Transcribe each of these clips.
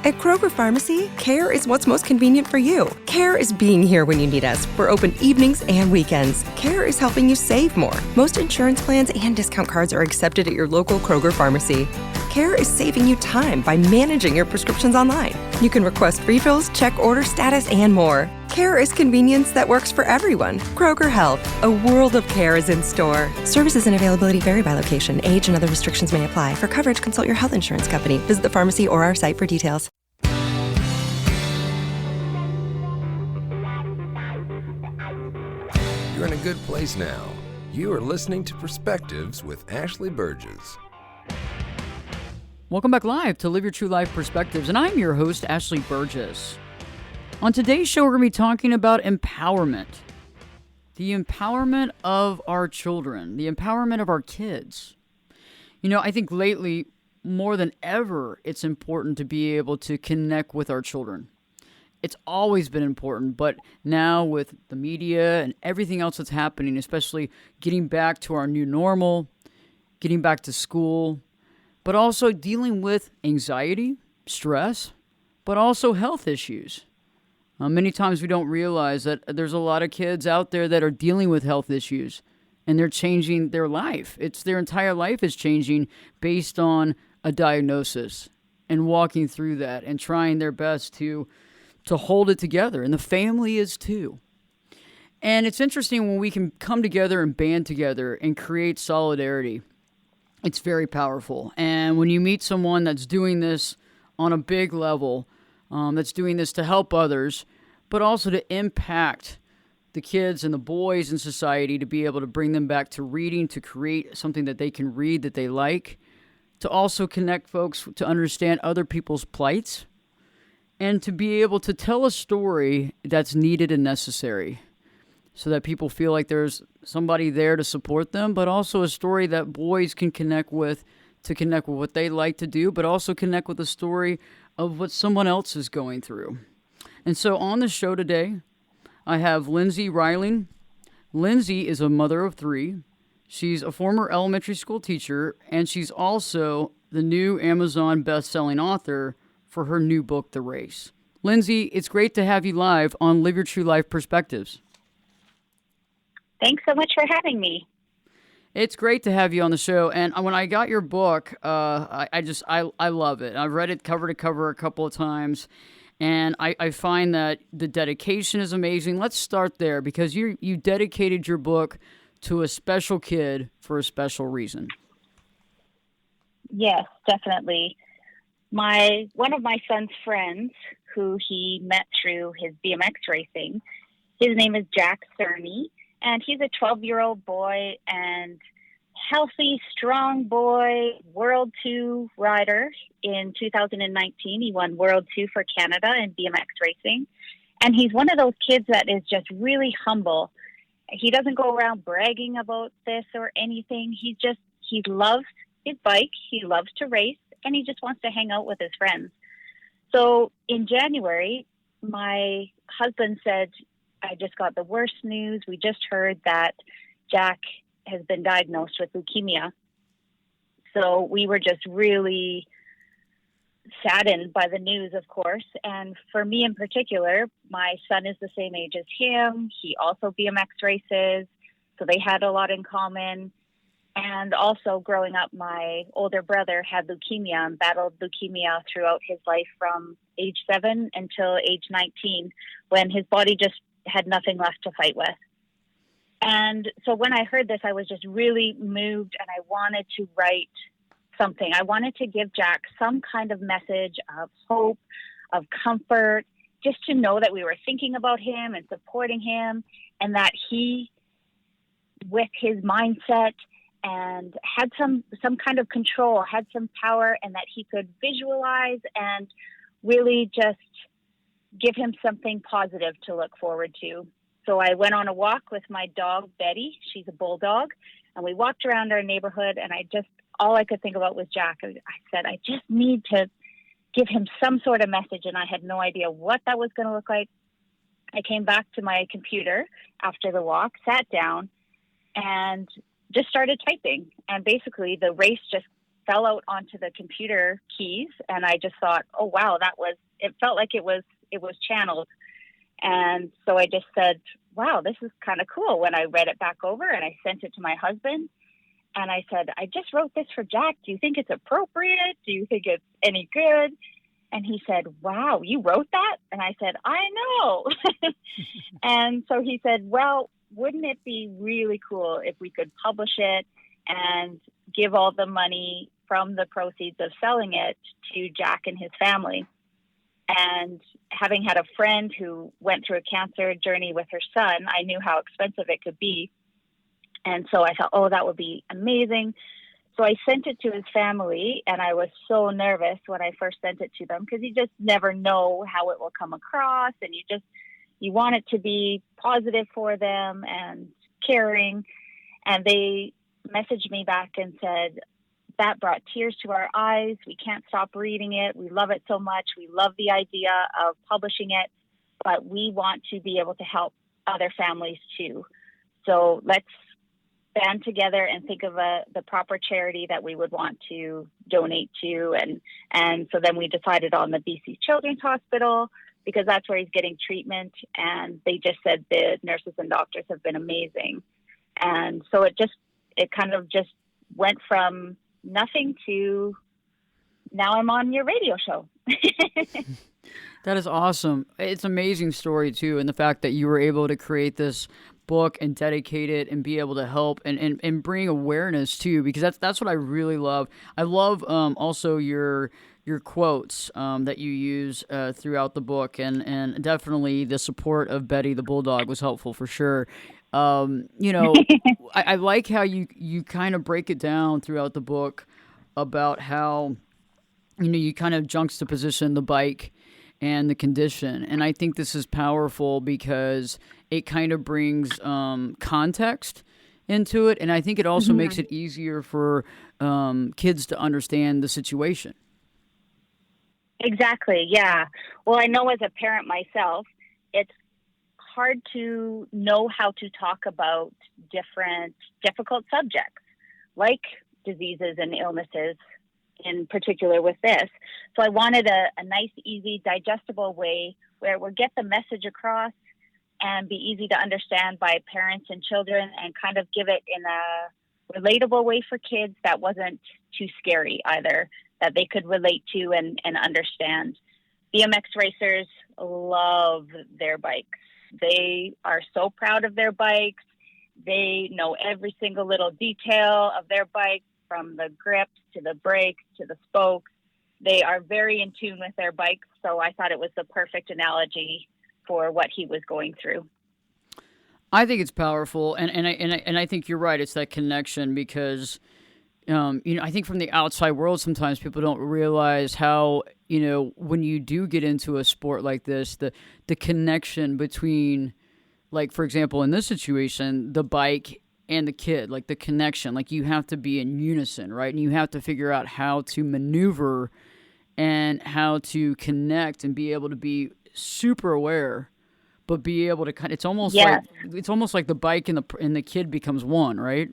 At Kroger Pharmacy, care is what's most convenient for you. Care is being here when you need us. We're open evenings and weekends. Care is helping you save more. Most insurance plans and discount cards are accepted at your local Kroger Pharmacy. Care is saving you time by managing your prescriptions online. You can request refills, check order status, and more. Care is convenience that works for everyone. Kroger Health, a world of care is in store. Services and availability vary by location. Age and other restrictions may apply. For coverage, consult your health insurance company. Visit the pharmacy or our site for details. You're in a good place now. You are listening to Perspectives with Ashley Burgess. Welcome back live to Live Your True Life Perspectives, and I'm your host, Ashley Burgess. On today's show, we're going to be talking about empowerment. The empowerment of our children, the empowerment of our kids. You know, I think lately, more than ever, it's important to be able to connect with our children. It's always been important, but now with the media and everything else that's happening, especially getting back to our new normal, getting back to school, but also dealing with anxiety, stress, but also health issues. Many times we don't realize that there's a lot of kids out there that are dealing with health issues, and they're changing their life. It's their entire life is changing based on a diagnosis and walking through that and trying their best to hold it together. And the family is too. And it's interesting when we can come together and band together and create solidarity. It's very powerful. And when you meet someone that's doing this on a big level, that's doing this to help others, but also to impact the kids and the boys in society, to be able to bring them back to reading, to create something that they can read that they like, to also connect folks to understand other people's plights, and to be able to tell a story that's needed and necessary, so that people feel like there's somebody there to support them, but also a story that boys can connect with, to connect with what they like to do, but also connect with the story of what someone else is going through. And so on the show today, I have Lindsay Reiling. Lindsay is a mother of three. She's a former elementary school teacher, and she's also the new Amazon best-selling author for her new book, The Race. Lindsay, it's great to have you live on Live Your True Life Perspectives. Thanks so much for having me. It's great to have you on the show. And when I got your book, I love it. I've read it cover to cover a couple of times, and I find that the dedication is amazing. Let's start there, because you dedicated your book to a special kid for a special reason. Yes, definitely. One of my son's friends, who he met through his BMX racing, his name is Jack Cerny. And he's a 12-year-old boy and healthy, strong boy, World 2 rider. In 2019, he won World 2 for Canada in BMX racing. And he's one of those kids that is just really humble. He doesn't go around bragging about this or anything. He loves his bike, he loves to race, and he just wants to hang out with his friends. So in January, my husband said, I just got the worst news. We just heard that Jack has been diagnosed with leukemia. So we were just really saddened by the news, of course. And for me in particular, my son is the same age as him. He also BMX races, so they had a lot in common. And also growing up, my older brother had leukemia and battled leukemia throughout his life from age 7 until age 19, when his body just had nothing left to fight with. And so when I heard this, I was just really moved, and I wanted to write something. I wanted to give Jack some kind of message of hope, of comfort, just to know that we were thinking about him and supporting him, and that he, with his mindset and had some kind of control, had some power, and that he could visualize and really just give him something positive to look forward to. So I went on a walk with my dog, Betty. She's a bulldog. And we walked around our neighborhood, and all I could think about was Jack. I said, I just need to give him some sort of message, and I had no idea what that was going to look like. I came back to my computer after the walk, sat down, and just started typing. And basically the race just fell out onto the computer keys, and I just thought, oh wow, it felt like it was channeled. And so I just said, wow, this is kind of cool. When I read it back over and I sent it to my husband, and I said, I just wrote this for Jack. Do you think it's appropriate? Do you think it's any good? And he said, wow, you wrote that? And I said, I know. And so he said, well, wouldn't it be really cool if we could publish it and give all the money from the proceeds of selling it to Jack and his family? And having had a friend who went through a cancer journey with her son, I knew how expensive it could be. And so I thought, oh, that would be amazing. So I sent it to his family, and I was so nervous when I first sent it to them, because you just never know how it will come across, and you want it to be positive for them and caring. And they messaged me back and said, that brought tears to our eyes. We can't stop reading it. We love it so much. We love the idea of publishing it, but we want to be able to help other families too. So let's band together and think of the proper charity that we would want to donate to. And so then we decided on the BC Children's Hospital, because that's where he's getting treatment. And they just said the nurses and doctors have been amazing. And so it kind of just went from nothing to now I'm on your radio show. That is awesome. It's an amazing story too. And the fact that you were able to create this book and dedicate it and be able to help and bring awareness too, because that's what I really love. I love also your quotes that you use throughout the book, and definitely the support of Betty the Bulldog was helpful for sure. I like how you kind of break it down throughout the book about how you kind of juxtaposition the bike and the condition. And I think this is powerful because it kind of brings context into it. And I think it also makes it easier for kids to understand the situation. Exactly. Yeah. Well, I know as a parent myself, it's hard to know how to talk about different difficult subjects like diseases and illnesses, in particular with this. So I wanted a nice, easy, digestible way where it would get the message across and be easy to understand by parents and children, and kind of give it in a relatable way for kids that wasn't too scary either, that they could relate to and understand. BMX racers love their bikes. They are so proud of their bikes. They know every single little detail of their bike, from the grips to the brakes to the spokes. They are very in tune with their bikes. So I thought it was the perfect analogy for what he was going through. I think it's powerful, and I think you're right. It's that connection because, I think from the outside world, sometimes people don't realize how, when you do get into a sport like this, the connection between, like, for example, in this situation, the bike and the kid, like the connection, like you have to be in unison, right? And you have to figure out how to maneuver and how to connect and be able to be super aware, but be able to kind of, it's almost like the bike and the kid becomes one, right?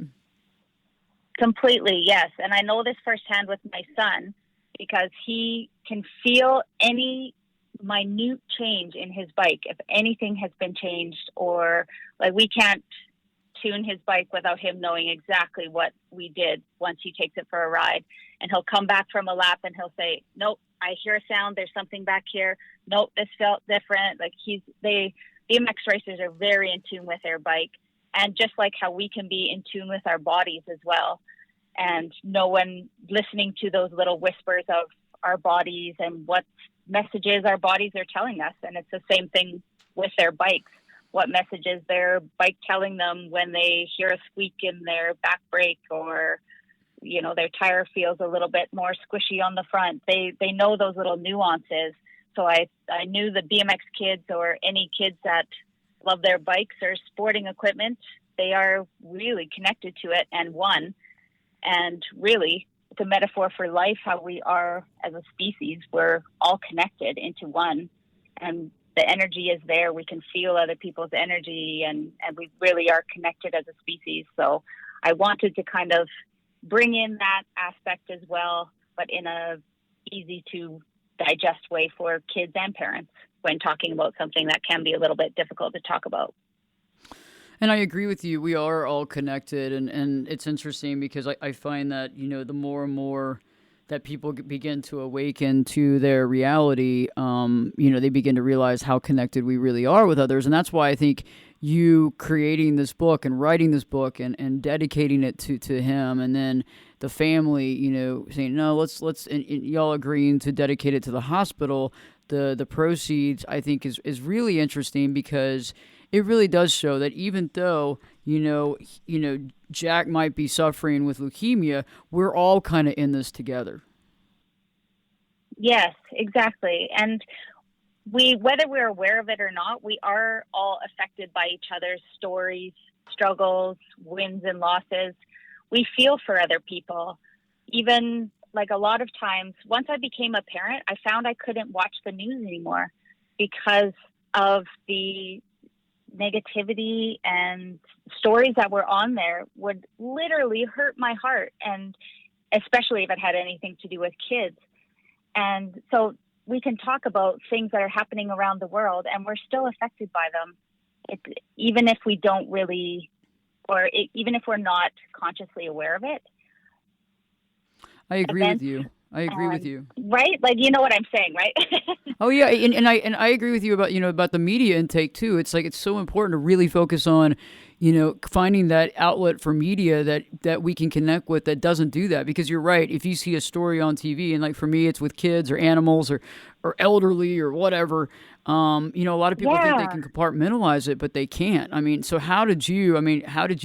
Completely, yes. And I know this firsthand with my son, because he can feel any minute change in his bike. If anything has been changed, or like we can't tune his bike without him knowing exactly what we did once he takes it for a ride. And he'll come back from a lap and he'll say, nope, I hear a sound. There's something back here. Nope, this felt different. Like BMX racers are very in tune with their bike. And just like how we can be in tune with our bodies as well. And no one listening to those little whispers of our bodies and what messages our bodies are telling us. And it's the same thing with their bikes. What message is their bike telling them when they hear a squeak in their back brake, or, their tire feels a little bit more squishy on the front. They know those little nuances. So I knew the BMX kids, or any kids that love their bikes or sporting equipment, they are really connected to it and one. And really, it's a metaphor for life, how we are as a species. We're all connected into one. And the energy is there. We can feel other people's energy, and we really are connected as a species. So I wanted to kind of bring in that aspect as well, but in a easy to digest way for kids and parents when talking about something that can be a little bit difficult to talk about. And I agree with you. We are all connected, and it's interesting because I find that, the more and more that people begin to awaken to their reality, they begin to realize how connected we really are with others. And that's why I think you creating this book and writing this book and dedicating it to him, and then the family, saying, no, let's and y'all agreeing to dedicate it to the hospital, the proceeds, I think is really interesting, because it really does show that even though, Jack might be suffering with leukemia, we're all kind of in this together. Yes, exactly. And whether we're aware of it or not, we are all affected by each other's stories, struggles, wins and losses. We feel for other people. Even like a lot of times, once I became a parent, I found I couldn't watch the news anymore because of the negativity and stories that were on there would literally hurt my heart, and especially if it had anything to do with kids. And so we can talk about things that are happening around the world and we're still affected by them. Even if we don't really, even if we're not consciously aware of it. I agree with you. Right? Like, you know what I'm saying, right? Oh yeah, and I agree with you about the media intake too. It's like it's so important to really focus on, finding that outlet for media that we can connect with that doesn't do that. Because you're right, if you see a story on TV, and like for me it's with kids or animals or elderly or whatever, a lot of people think they can compartmentalize it, but they can't. So how did you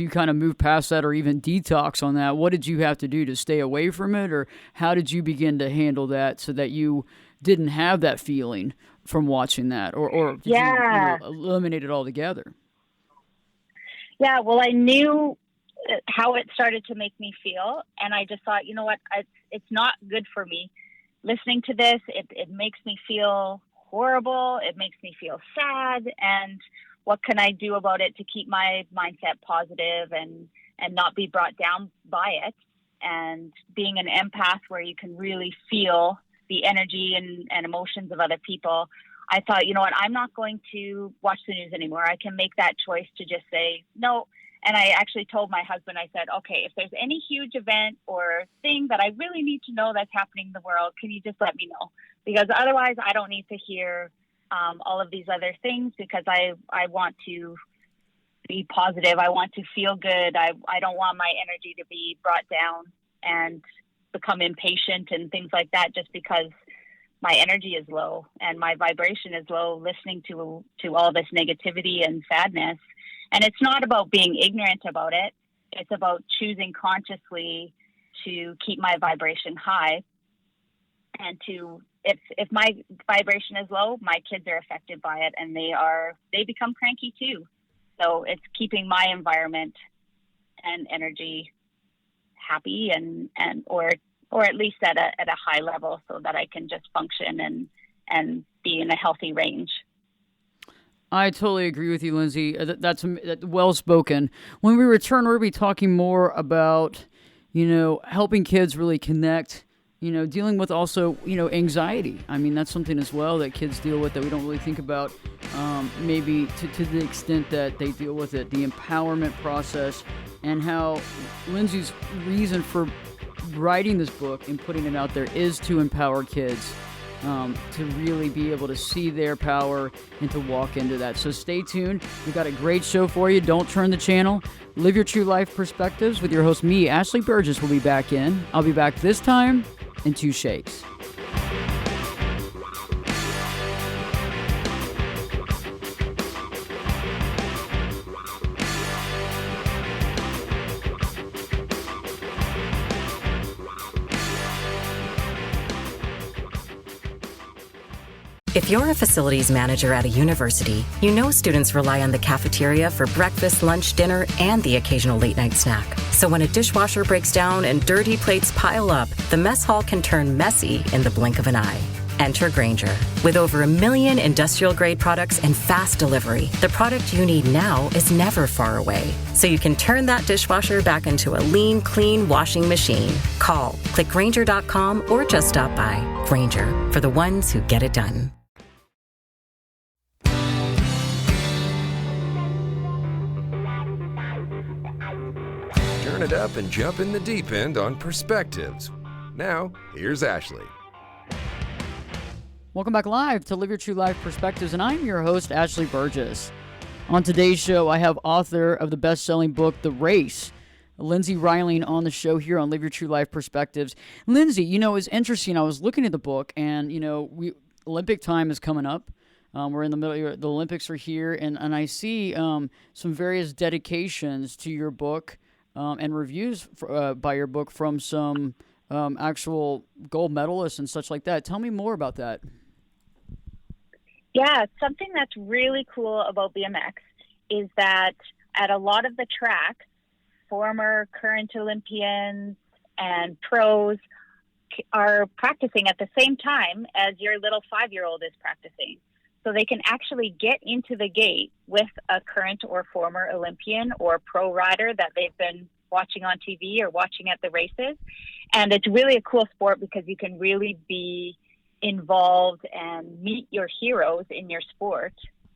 kind of move past that or even detox on that? What did you have to do to stay away from it, or how did you begin to handle that so that you didn't have that feeling from watching that, or did you eliminate it altogether? Yeah, well, I knew how it started to make me feel, and I just thought, you know what, it's not good for me. Listening to this, it makes me feel horrible. It makes me feel sad, and what can I do about it to keep my mindset positive and not be brought down by it? And being an empath where you can really feel the energy and emotions of other people, I thought, you know what, I'm not going to watch the news anymore. I can make that choice to just say no. And I actually told my husband, I said, okay, if there's any huge event or thing that I really need to know that's happening in the world, can you just let me know? Because otherwise I don't need to hear all of these other things, because I want to be positive. I want to feel good. I don't want my energy to be brought down and become impatient and things like that, just because my energy is low and my vibration is low, listening to all this negativity and sadness. And it's not about being ignorant about it. It's about choosing consciously to keep my vibration high, and if my vibration is low, my kids are affected by it, and they become cranky too. So it's keeping my environment and energy happy and or at least at a high level, so that I can just function and be in a healthy range. I totally agree with you, Lindsay. That's well spoken. When we return, we'll be talking more about, helping kids really connect, dealing with also, anxiety. That's something as well that kids deal with that we don't really think about, maybe to the extent that they deal with it, the empowerment process, and how Lindsay's reason for writing this book and putting it out there is to empower kids, to really be able to see their power and to walk into that. So stay tuned. We've got a great show for you. Don't turn the channel. Live your true life perspectives with your host, me, Ashley Burgess, will be back in. I'll be back this time in 2 shakes. If you're a facilities manager at a university, you know students rely on the cafeteria for breakfast, lunch, dinner, and the occasional late-night snack. So when a dishwasher breaks down and dirty plates pile up, the mess hall can turn messy in the blink of an eye. Enter Granger. With over 1 million industrial-grade products and fast delivery, the product you need now is never far away. So you can turn that dishwasher back into a lean, clean washing machine. Call, click Granger.com, or just stop by. Granger, for the ones who get it done. Turn it up and jump in the deep end on Perspectives. Now, here's Ashley. Welcome back live to Live Your True Life Perspectives, and I'm your host, Ashley Burgess. On today's show, I have author of the best-selling book, The Race, Lindsay Reiling, on the show here on Live Your True Life Perspectives. Lindsay, it's interesting. I was looking at the book, and, Olympic time is coming up. We're in the middle, the Olympics are here, and I see some various dedications to your book and reviews by your book from some actual gold medalists and such like that. Tell me more about that. Yeah, something that's really cool about BMX is that at a lot of the tracks, former current Olympians and pros are practicing at the same time as your little 5-year-old is practicing. So they can actually get into the gate with a current or former Olympian or pro rider that they've been watching on TV or watching at the races. And it's really a cool sport because you can really be involved and meet your heroes in your sport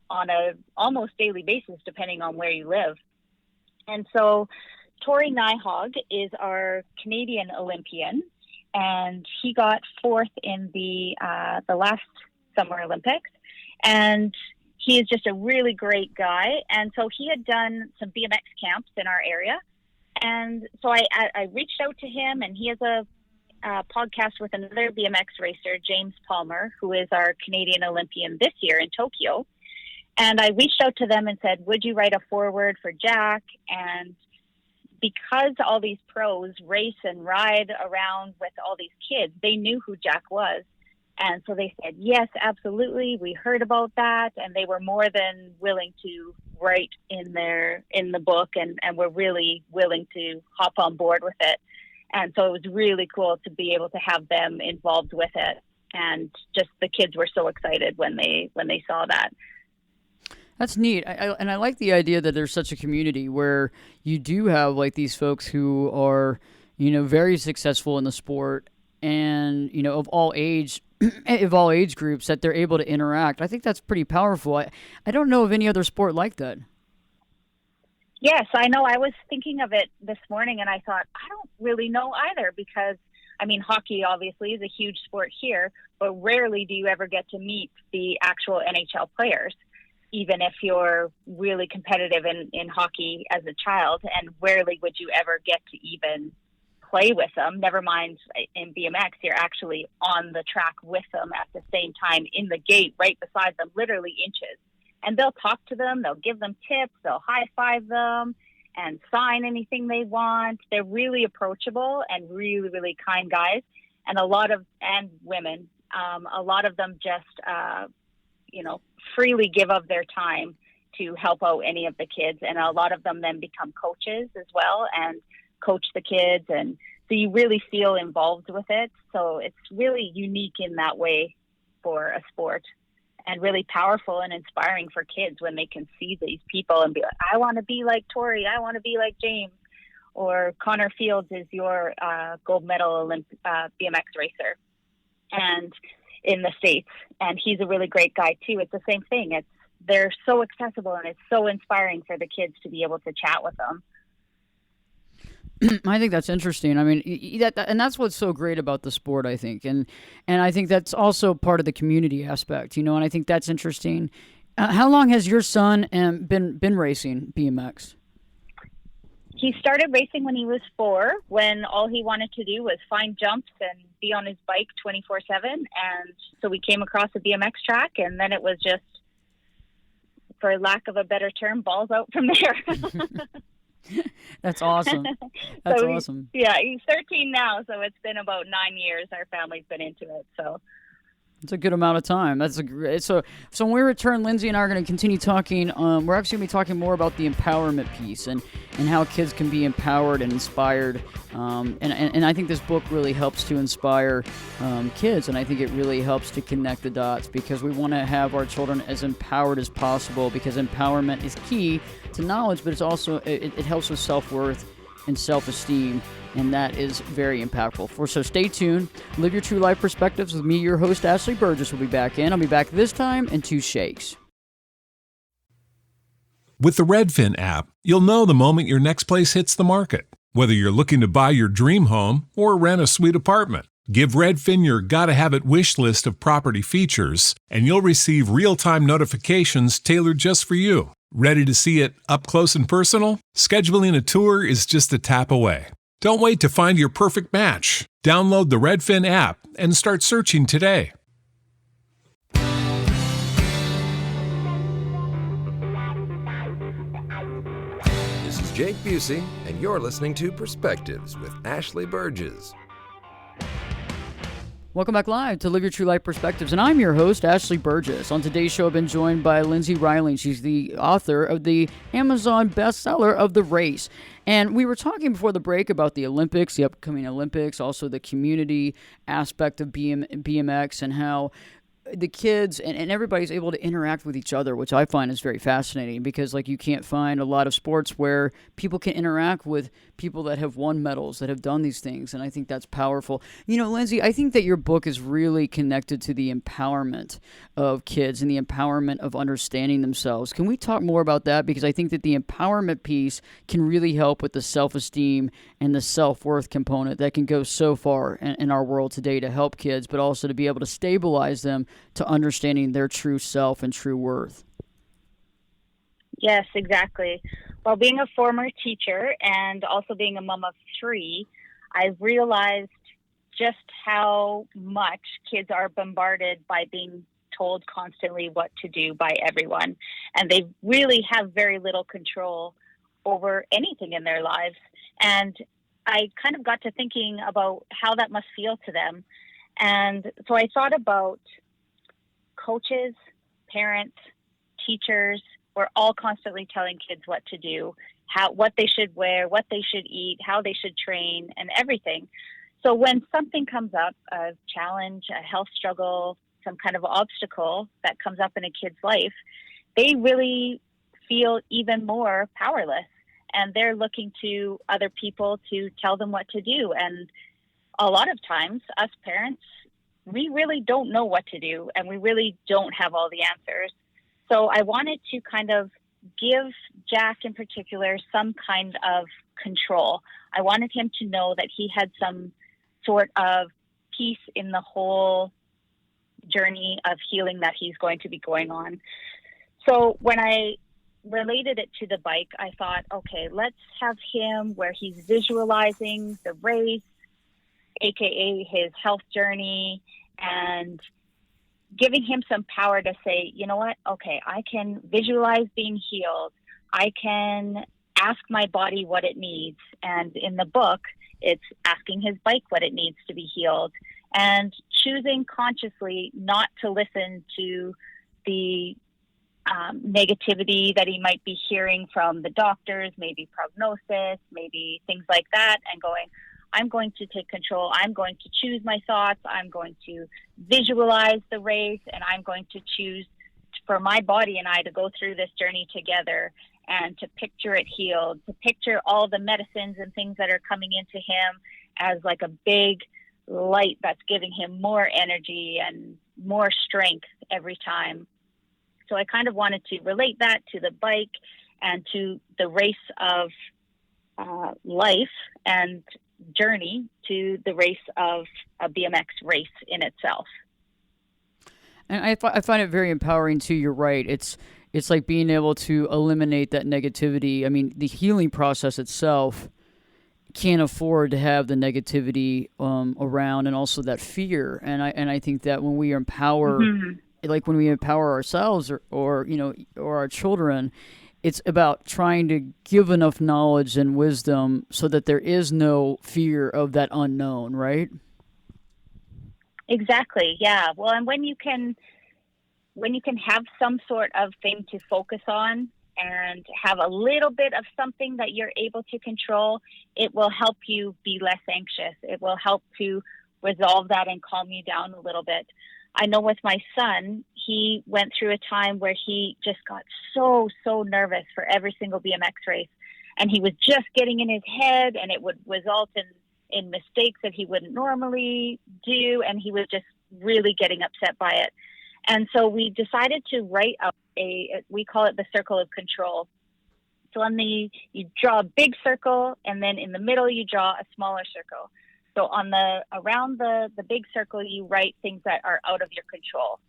on a almost daily basis, depending on where you live. And so Tori Nyhog is our Canadian Olympian, and he got 4th in the last Summer Olympics. And he is just a really great guy. And so he had done some BMX camps in our area. And so I reached out to him, and he has a podcast with another BMX racer, James Palmer, who is our Canadian Olympian this year in Tokyo. And I reached out to them and said, would you write a foreword for Jack? And because all these pros race and ride around with all these kids, they knew who Jack was. And so they said, yes, absolutely. We heard about that. And they were more than willing to write in the book, and were really willing to hop on board with it. And so it was really cool to be able to have them involved with it. And just the kids were so excited when they saw that. That's neat. I like the idea that there's such a community where you do have like these folks who are, very successful in the sport, and, of all age groups, that they're able to interact. I think that's pretty powerful. I don't know of any other sport like that. Yes, I know. I was thinking of it this morning, and I thought, I don't really know either, because, hockey obviously is a huge sport here, but rarely do you ever get to meet the actual NHL players, even if you're really competitive in hockey as a child, and rarely would you ever get to even play with them. Never mind in BMX, you're actually on the track with them at the same time in the gate, right beside them, literally inches. And they'll talk to them, they'll give them tips, they'll high five them and sign anything they want. They're really approachable and really, really kind guys. And women, a lot of them just, freely give of their time to help out any of the kids. And a lot of them then become coaches as well and coach the kids. And so you really feel involved with it. So it's really unique in that way for a sport, and really powerful and inspiring for kids when they can see these people and be like, I want to be like Tori, I want to be like James. Or Connor Fields is your gold medal BMX racer, and in the States, and he's a really great guy too. It's the same thing. They're so accessible, and it's so inspiring for the kids to be able to chat with them. I think that's interesting. And that's what's so great about the sport, I think. And I think that's also part of the community aspect, and I think that's interesting. How long has your son been racing BMX? He started racing when he was 4, when all he wanted to do was find jumps and be on his bike 24/7. And so we came across a BMX track, and then it was just, for lack of a better term, balls out from there. That's awesome. That's awesome. Yeah, he's 13 now, so it's been about 9 years our family's been into it. So It's a good amount of time. That's a great. So when we return, Lindsay and I are going to continue talking. We're actually going to be talking more about the empowerment piece and how kids can be empowered and inspired. And I think this book really helps to inspire kids, and I think it really helps to connect the dots because we want to have our children as empowered as possible because empowerment is key to knowledge, but it's also it helps with self-worth and self-esteem, and that is very impactful. So stay tuned. Live Your True Life Perspectives with me, your host, Ashley Burgess, will be back in. I'll be back this time in 2 shakes. With the Redfin app, you'll know the moment your next place hits the market. Whether you're looking to buy your dream home or rent a sweet apartment, give Redfin your gotta-have-it wish list of property features, and you'll receive real-time notifications tailored just for you. Ready to see it up close and personal? Scheduling a tour is just a tap away. Don't wait to find your perfect match. Download the Redfin app and start searching today. This is Jake Busey, and you're listening to Perspectives with Ashley Burgess. Welcome back live to Live Your True Life Perspectives, and I'm your host, Ashley Burgess. On today's show, I've been joined by Lindsay Riley. She's the author of the Amazon bestseller of The Race. And we were talking before the break about the Olympics, the upcoming Olympics, also the community aspect of BMX and how the kids and everybody's able to interact with each other, which I find is very fascinating because like you can't find a lot of sports where people can interact with people that have won medals, that have done these things. And I think that's powerful. You know, Lindsay, I think that your book is really connected to the empowerment of kids and the empowerment of understanding themselves. Can we talk more about that? Because I think that the empowerment piece can really help with the self-esteem and the self-worth component that can go so far in our world today to help kids, but also to be able to stabilize them to understanding their true self and true worth. Yes, exactly. Well, being a former teacher and also being a mom of 3, I realized just how much kids are bombarded by being told constantly what to do by everyone. And they really have very little control over anything in their lives. And I kind of got to thinking about how that must feel to them. And so I thought about coaches, parents, teachers. We're all constantly telling kids what to do, what they should wear, what they should eat, how they should train, and everything. So when something comes up, a challenge, a health struggle, some kind of obstacle that comes up in a kid's life, they really feel even more powerless. And they're looking to other people to tell them what to do. And a lot of times, us parents, we really don't know what to do, and we really don't have all the answers. So I wanted to kind of give Jack in particular some kind of control. I wanted him to know that he had some sort of peace in the whole journey of healing that he's going to be going on. So when I related it to the bike, I thought, okay, let's have him where he's visualizing the race, aka his health journey, and giving him some power to say, you know what, okay, I can visualize being healed. I can ask my body what it needs. And in the book, it's asking his bike what it needs to be healed and choosing consciously not to listen to the negativity that he might be hearing from the doctors, maybe prognosis, maybe things like that, and going, I'm going to take control. I'm going to choose my thoughts. I'm going to visualize the race, and I'm going to choose for my body and I to go through this journey together and to picture it healed, to picture all the medicines and things that are coming into him as like a big light that's giving him more energy and more strength every time. So I kind of wanted to relate that to the bike and to the race of life and journey to the race of a BMX race in itself. And I find it very empowering too. You're right. It's like being able to eliminate that negativity. I mean, the healing process itself can't afford to have the negativity around, and also that fear. And I think that when we empower, like when we empower ourselves or our children, it's about trying to give enough knowledge and wisdom so that there is no fear of that unknown, right? Exactly. Yeah. Well, and when you can have some sort of thing to focus on and have a little bit of something that you're able to control, it will help you be less anxious. It will help to resolve that and calm you down a little bit. I know with my son, he went through a time where he just got so nervous for every single BMX race. And he was just getting in his head, and it would result in mistakes that he wouldn't normally do. And he was just really getting upset by it. And so we decided to write up we call it the circle of control. So you draw a big circle, and then in the middle, you draw a smaller circle. So around the big circle, you write things that are out of your control.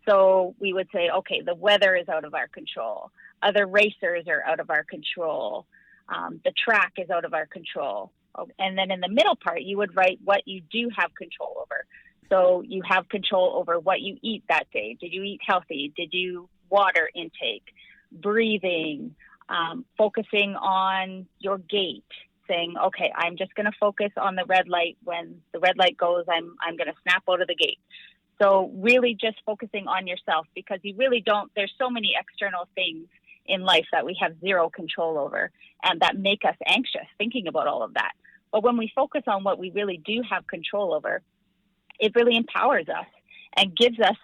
So we would say, okay, the weather is out of our control. Other racers are out of our control. The track is out of our control. And then in the middle part, you would write what you do have control over. So you have control over what you eat that day. Did you eat healthy? Did you water intake, breathing, focusing on your gait, saying, okay, I'm just going to focus on the red light. When the red light goes, I'm going to snap out of the gate. So really just focusing on yourself, because you really don't, there's so many external things in life that we have zero control over and that make us anxious thinking about all of that. But when we focus on what we really do have control over, it really empowers us and gives us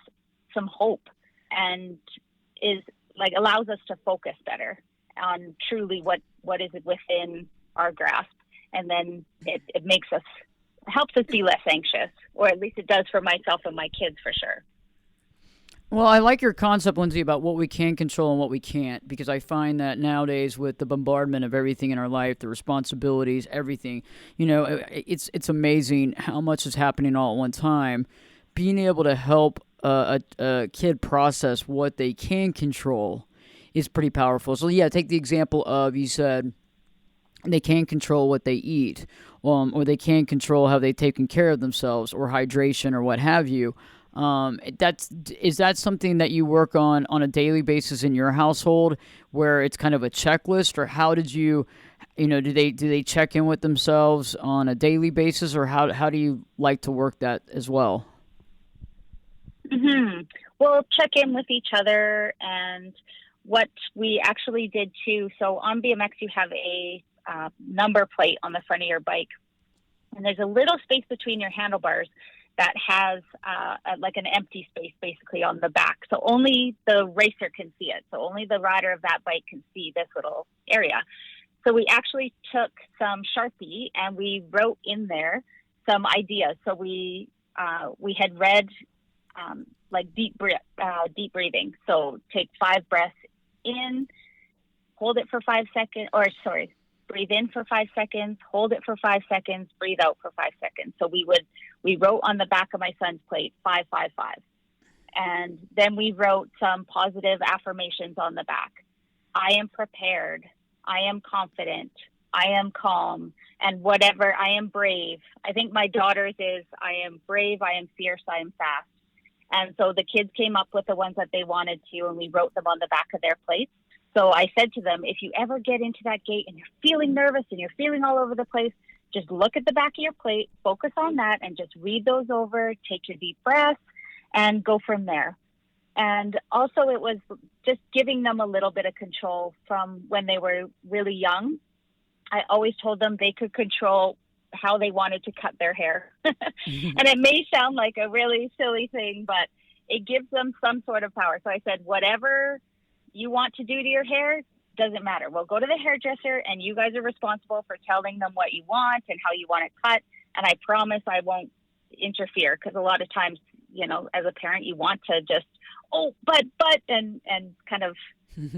some hope and allows us to focus better on truly what is within our grasp. And then it helps us be less anxious, or at least it does for myself and my kids for sure. Well, I like your concept, Lindsay, about what we can control and what we can't, because I find that nowadays with the bombardment of everything in our life, the responsibilities, everything, it's amazing how much is happening all at one time. Being able to help a kid process what they can control is pretty powerful. So, yeah, take the example of, you said they can control what they eat, or they can control how they've taken care of themselves, or hydration, or what have you. Is that something that you work on a daily basis in your household, where it's kind of a checklist, or how did you, do they check in with themselves on a daily basis, or how do you like to work that as well? Mm-hmm. We'll check in with each other, and what we actually did too. So on BMX, you have a number plate on the front of your bike, and there's a little space between your handlebars that has like an empty space basically on the back. So only the racer can see it. So only the rider of that bike can see this little area. So we actually took some Sharpie and we wrote in there some ideas. So we had read like deep breathing. So take 5 breaths in, hold it for 5 seconds, breathe in for 5 seconds, hold it for 5 seconds, breathe out for 5 seconds. So we wrote on the back of my son's plate 555. And then we wrote some positive affirmations on the back. I am prepared. I am confident. I am calm. And whatever, I am brave. I think my daughter's is, I am brave, I am fierce, I am fast. And so the kids came up with the ones that they wanted to, and we wrote them on the back of their plates. So I said to them, if you ever get into that gate and you're feeling nervous and you're feeling all over the place, just look at the back of your plate, focus on that, and just read those over, take your deep breaths, and go from there. And also it was just giving them a little bit of control from when they were really young. I always told them they could control how they wanted to cut their hair. And it may sound like a really silly thing, but it gives them some sort of power. So I said, whatever you want to do to your hair, doesn't matter. We'll go to the hairdresser, and you guys are responsible for telling them what you want and how you want it cut. And I promise I won't interfere, because a lot of times, as a parent, you want to just, but, and kind of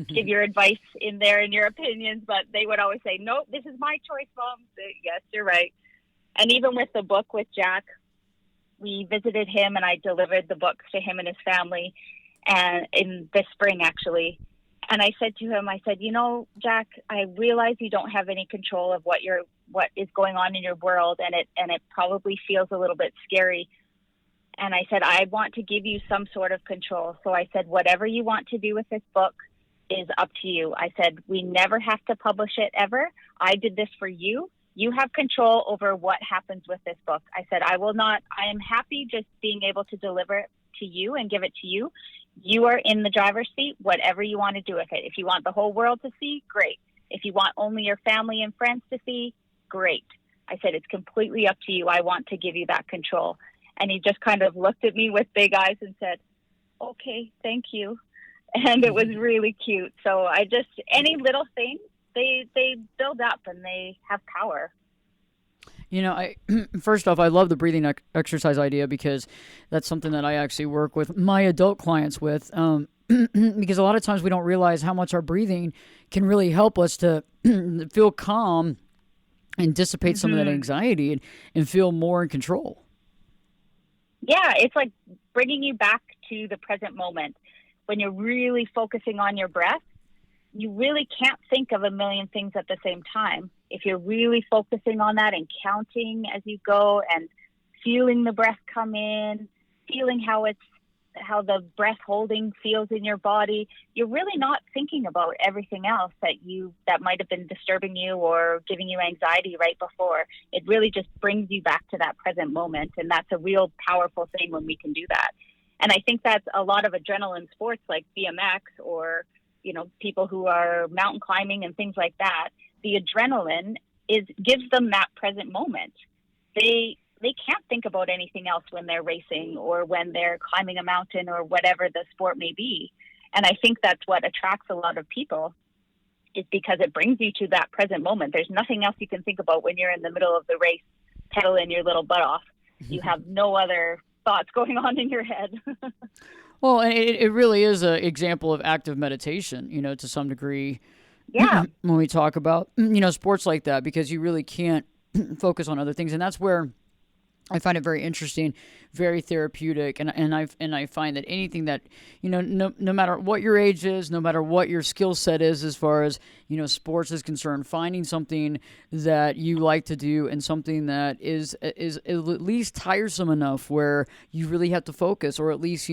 give your advice in there and your opinions. But they would always say, nope, this is my choice, Mom. Yes, you're right. And even with the book with Jack, we visited him, and I delivered the books to him and his family, and in this spring, actually. And I said to him, Jack, I realize you don't have any control of what is going on in your world, and it probably feels a little bit scary. And I said, I want to give you some sort of control. So I said, whatever you want to do with this book is up to you. I said, we never have to publish it ever. I did this for you. you have control over what happens with this book. I said, I am happy just being able to deliver it to you and give it to you. You are in the driver's seat, whatever you want to do with it. If you want the whole world to see, great. If you want only your family and friends to see, great. I said, it's completely up to you. I want to give you that control. And he just kind of looked at me with big eyes and said, okay, thank you. And it was really cute. So any little things, they build up and they have power. First off, I love the breathing exercise idea, because that's something that I actually work with my adult clients with. Because a lot of times we don't realize how much our breathing can really help us to feel calm and dissipate some of that anxiety and feel more in control. Yeah, it's like bringing you back to the present moment. When you're really focusing on your breath, you really can't think of a million things at the same time. If you're really focusing on that and counting as you go and feeling the breath come in, feeling how the breath holding feels in your body, you're really not thinking about everything else that might have been disturbing you or giving you anxiety right before. It really just brings you back to that present moment. And that's a real powerful thing when we can do that. And I think that's a lot of adrenaline sports like BMX or, people who are mountain climbing and things like that. The adrenaline gives them that present moment. They can't think about anything else when they're racing or when they're climbing a mountain or whatever the sport may be. And I think that's what attracts a lot of people, is because it brings you to that present moment. There's nothing else you can think about when you're in the middle of the race, pedaling your little butt off. You have no other thoughts going on in your head. Well, it really is an example of active meditation, to some degree. Yeah. When we talk about, sports like that, because you really can't focus on other things. And that's where I find it very interesting, very therapeutic, and I find that anything that, no matter what your age is, no matter what your skill set is as far as, sports is concerned, finding something that you like to do and something that is at least tiresome enough where you really have to focus, or at least,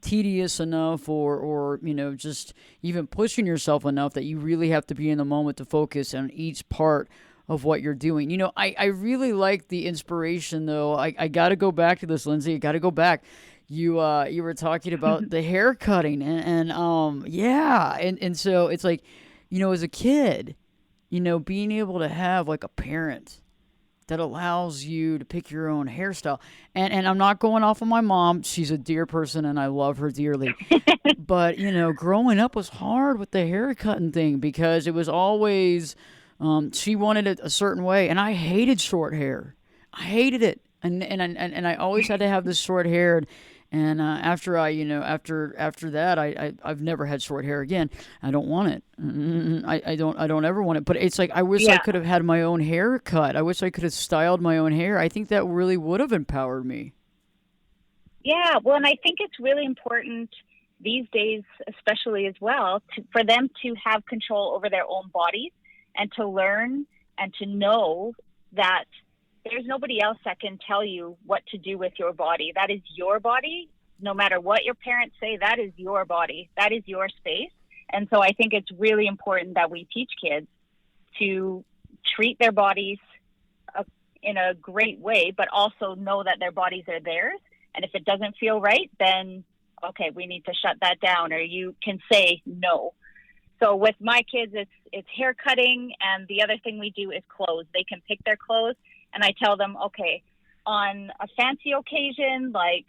tedious enough, or just even pushing yourself enough that you really have to be in the moment to focus on each part of what you're doing. I really like the inspiration, though. I got to go back to this, Lindsay. I got to go back. You were talking about the hair cutting and so it's like, as a kid, being able to have like a parent that allows you to pick your own hairstyle. And I'm not going off on my mom. She's a dear person and I love her dearly. But, growing up was hard with the hair cutting thing, because it was always she wanted it a certain way, and I hated short hair. I hated it, and I always had to have this short hair. And after that, I've never had short hair again. I don't want it. I don't ever want it. But it's like I wish I could have had my own haircut. I wish I could have styled my own hair. I think that really would have empowered me. Yeah, well, and I think it's really important these days, especially as well, for them to have control over their own bodies. And to learn and to know that there's nobody else that can tell you what to do with your body. That is your body. No matter what your parents say, that is your body. That is your space. And so I think it's really important that we teach kids to treat their bodies in a great way, but also know that their bodies are theirs. And if it doesn't feel right, then, okay, we need to shut that down, or you can say no. So with my kids, it's hair cutting, and the other thing we do is clothes. They can pick their clothes, and I tell them, okay, on a fancy occasion, like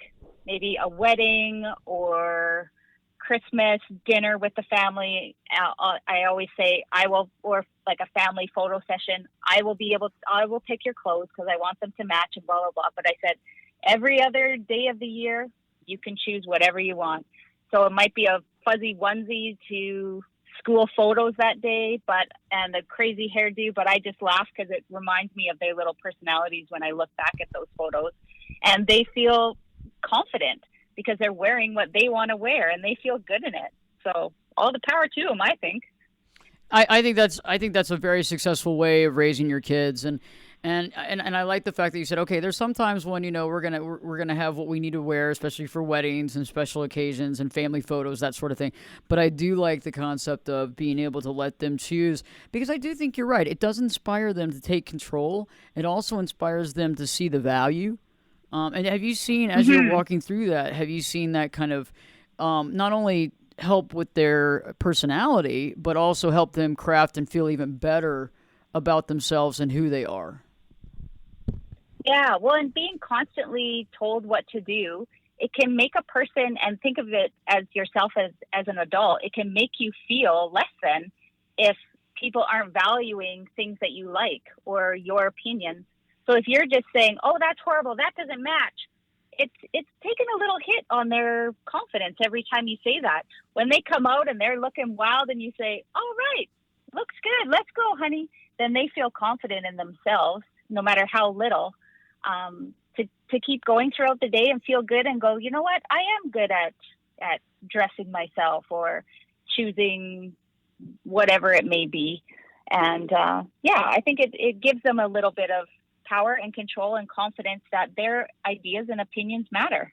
maybe a wedding or Christmas dinner with the family, I always say or like a family photo session, I will pick your clothes because I want them to match and blah, blah, blah. But I said, every other day of the year, you can choose whatever you want. So it might be a fuzzy onesie to school photos that day, and a crazy hairdo, but I just laugh because it reminds me of their little personalities when I look back at those photos, and they feel confident because they're wearing what they want to wear and they feel good in it. So all the power to them, I think. I think that's a very successful way of raising your kids, and And I like the fact that you said, okay, there's sometimes when, we're gonna have what we need to wear, especially for weddings and special occasions and family photos, that sort of thing. But I do like the concept of being able to let them choose, because I do think you're right. It does inspire them to take control. It also inspires them to see the value. And have you seen, as you're walking through that, have you seen that kind of not only help with their personality, but also help them craft and feel even better about themselves and who they are? Yeah, well, and being constantly told what to do, it can make a person, and think of it as yourself as an adult, it can make you feel less than if people aren't valuing things that you like or your opinions. So if you're just saying, oh, that's horrible, that doesn't match, it's taking a little hit on their confidence every time you say that. When they come out and they're looking wild and you say, all right, looks good, let's go, honey, then they feel confident in themselves, no matter how little, to keep going throughout the day and feel good and go, you know what, I am good at dressing myself or choosing whatever it may be. And I think it gives them a little bit of power and control and confidence that their ideas and opinions matter.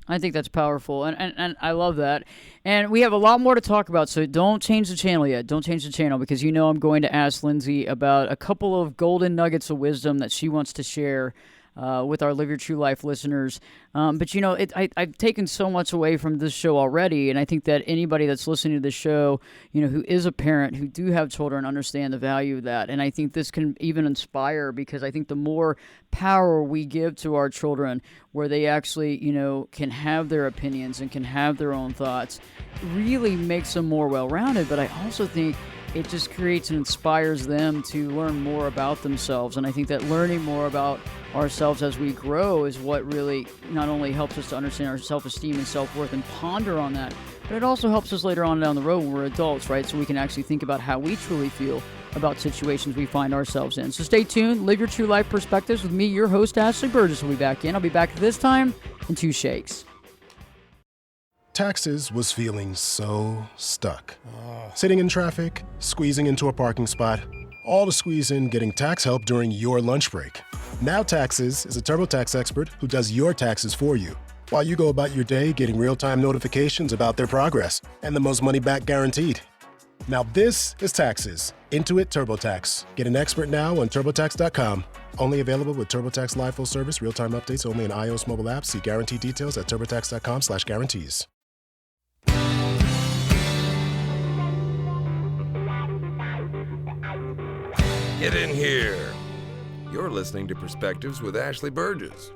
I think that's powerful, and I love that. And we have a lot more to talk about, so don't change the channel yet. Don't change the channel, because I'm going to ask Lindsay about a couple of golden nuggets of wisdom that she wants to share with our Live Your True Life listeners. But I've taken so much away from this show already, and I think that anybody that's listening to this show, who is a parent, who do have children, understand the value of that. And I think this can even inspire, because I think the more power we give to our children, where they actually, can have their opinions and can have their own thoughts, really makes them more well-rounded. But I also think it just creates and inspires them to learn more about themselves. And I think that learning more about ourselves as we grow is what really not only helps us to understand our self-esteem and self-worth and ponder on that, but it also helps us later on down the road when we're adults, right? So we can actually think about how we truly feel about situations we find ourselves in. So stay tuned. Live Your True Life Perspectives with me, your host, Ashley Burgess, will be back in. I'll be back this time in 2 shakes. Taxes was feeling so stuck. Sitting in traffic, squeezing into a parking spot, all to squeeze in getting tax help during your lunch break. Now Taxes is a TurboTax expert who does your taxes for you, while you go about your day getting real-time notifications about their progress and the most money back guaranteed. Now this is Taxes. Intuit TurboTax. Get an expert now on TurboTax.com. Only available with TurboTax Live Full Service, real-time updates only in iOS mobile apps. See guarantee details at TurboTax.com/guarantees. Get in here. You're listening to Perspectives with Ashley Burgess.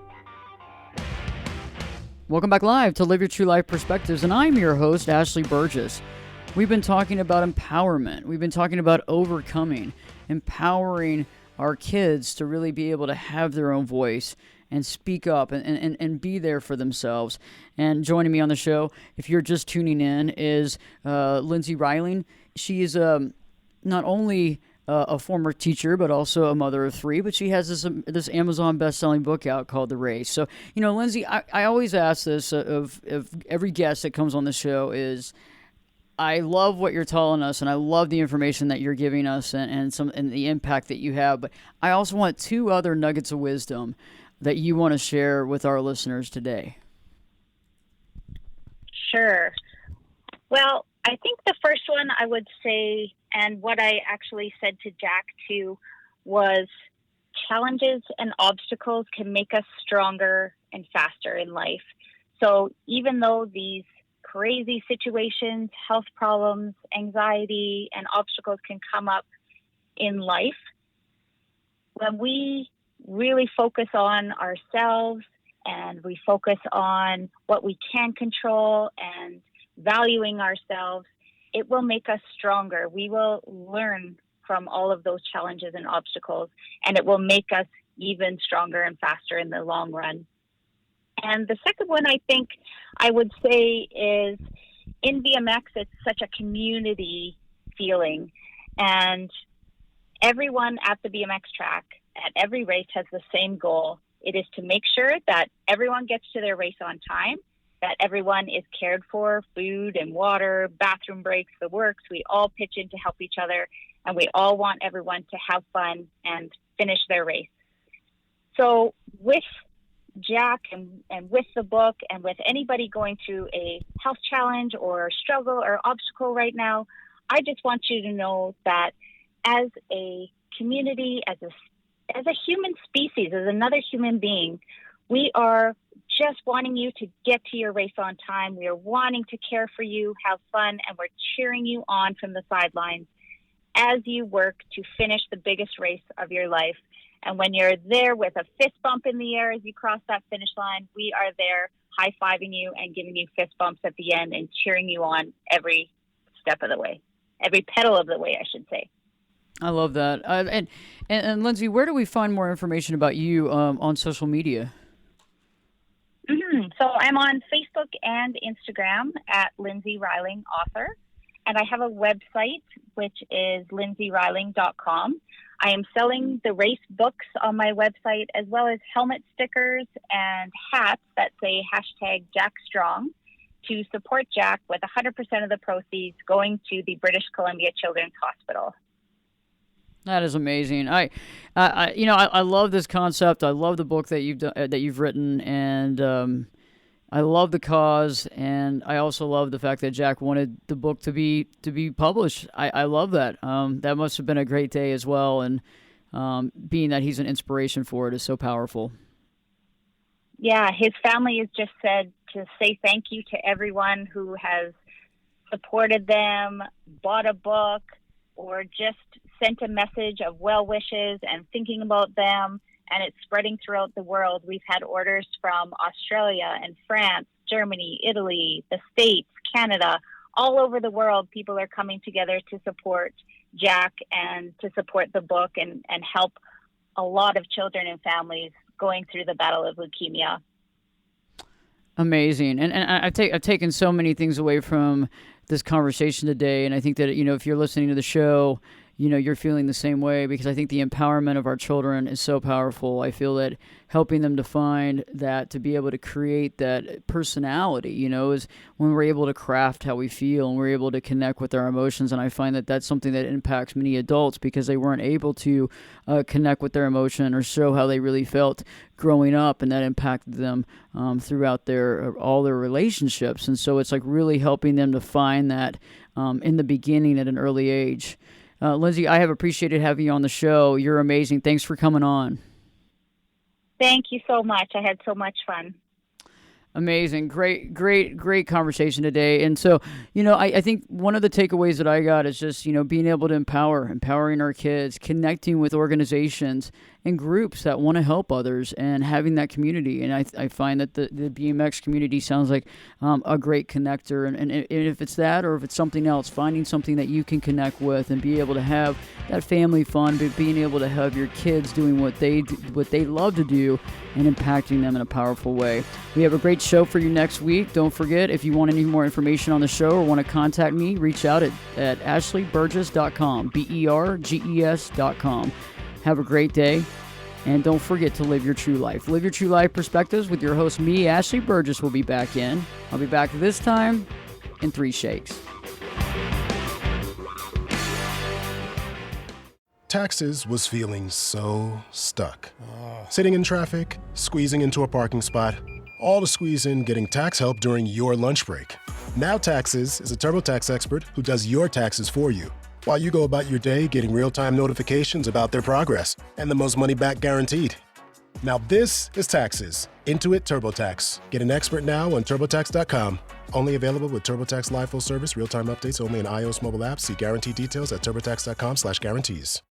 Welcome back live to Live Your True Life Perspectives, and I'm your host, Ashley Burgess. We've been talking about empowerment. We've been talking about overcoming, empowering our kids to really be able to have their own voice and speak up and be there for themselves. And joining me on the show, if you're just tuning in, is Lindsay Reiling. She is not only a former teacher, but also a mother of 3. But she has this Amazon best-selling book out called The Race. So, Lindsay, I always ask this of every guest that comes on the show is, I love what you're telling us, and I love the information that you're giving us and the impact that you have. But I also want 2 other nuggets of wisdom that you want to share with our listeners today. Sure. Well, I think the first one I would say, and what I actually said to Jack too, was challenges and obstacles can make us stronger and faster in life. So even though these crazy situations, health problems, anxiety, and obstacles can come up in life, when we really focus on ourselves and we focus on what we can control and valuing ourselves, it will make us stronger. We will learn from all of those challenges and obstacles, and it will make us even stronger and faster in the long run. And the second one I think I would say is, in BMX, it's such a community feeling, and everyone at the BMX track at every race has the same goal. It is to make sure that everyone gets to their race on time, that everyone is cared for, food and water, bathroom breaks, the works. We all pitch in to help each other, and we all want everyone to have fun and finish their race. So with Jack and with the book and with anybody going through a health challenge or struggle or obstacle right now, I just want you to know that as a community, as a human species, as another human being, we are just wanting you to get to your race on time. We are wanting to care for you, have fun, and we're cheering you on from the sidelines as you work to finish the biggest race of your life. And when you're there with a fist bump in the air as you cross that finish line, we are there high-fiving you and giving you fist bumps at the end and cheering you on every step of the way, every pedal of the way, I should say. I love that. And Lindsay, where do we find more information about you on social media? So I'm on Facebook and Instagram at Lindsay Reiling Author, and I have a website, which is lindsayreiling.com. I am selling the race books on my website, as well as helmet stickers and hats that say #JackStrong to support Jack, with 100% of the proceeds going to the British Columbia Children's Hospital. That is amazing. I love this concept. I love the book that you've written, and I love the cause, and I also love the fact that Jack wanted the book to be published. I love that. That must have been a great day as well, and being that he's an inspiration for it is so powerful. Yeah, his family has just said to say thank you to everyone who has supported them, bought a book, or just sent a message of well wishes and thinking about them. And it's spreading throughout the world. We've had orders from Australia and France, Germany, Italy, the States, Canada, all over the world. People are coming together to support Jack and to support the book and help a lot of children and families going through the battle of leukemia. Amazing. And I've taken so many things away from this conversation today. And I think that, if you're listening to the show, you're feeling the same way, because I think the empowerment of our children is so powerful. I feel that helping them to find that, to be able to create that personality, is when we're able to craft how we feel and we're able to connect with our emotions. And I find that that's something that impacts many adults, because they weren't able to connect with their emotion or show how they really felt growing up, and that impacted them throughout all their relationships. And so it's like really helping them to find that in the beginning at an early age. Lindsay, I have appreciated having you on the show. You're amazing. Thanks for coming on. Thank you so much. I had so much fun. Amazing. Great conversation today. And so, I think one of the takeaways that I got is just, being able to empowering our kids, connecting with organizations and groups that want to help others, and having that community. And I find that the BMX community sounds like a great connector. And if it's that, or if it's something else, finding something that you can connect with and be able to have that family fun, but being able to have your kids doing what they love to do and impacting them in a powerful way. We have a great show for you next week. Don't forget, if you want any more information on the show or want to contact me, reach out at ashleyburgess.com, BERGES.com. Have a great day, and don't forget to live your true life. Live your true life perspectives with your host, me, Ashley Burgess, will be back in. I'll be back this time in 3 shakes. Taxes was feeling so stuck. Sitting in traffic, squeezing into a parking spot, all to squeeze in getting tax help during your lunch break. Now Taxes is a TurboTax expert who does your taxes for you, while you go about your day getting real-time notifications about their progress and the most money back guaranteed. Now this is Taxes. Intuit TurboTax. Get an expert now on TurboTax.com. Only available with TurboTax Live Full Service, real-time updates only in iOS mobile apps. See guarantee details at TurboTax.com/guarantees.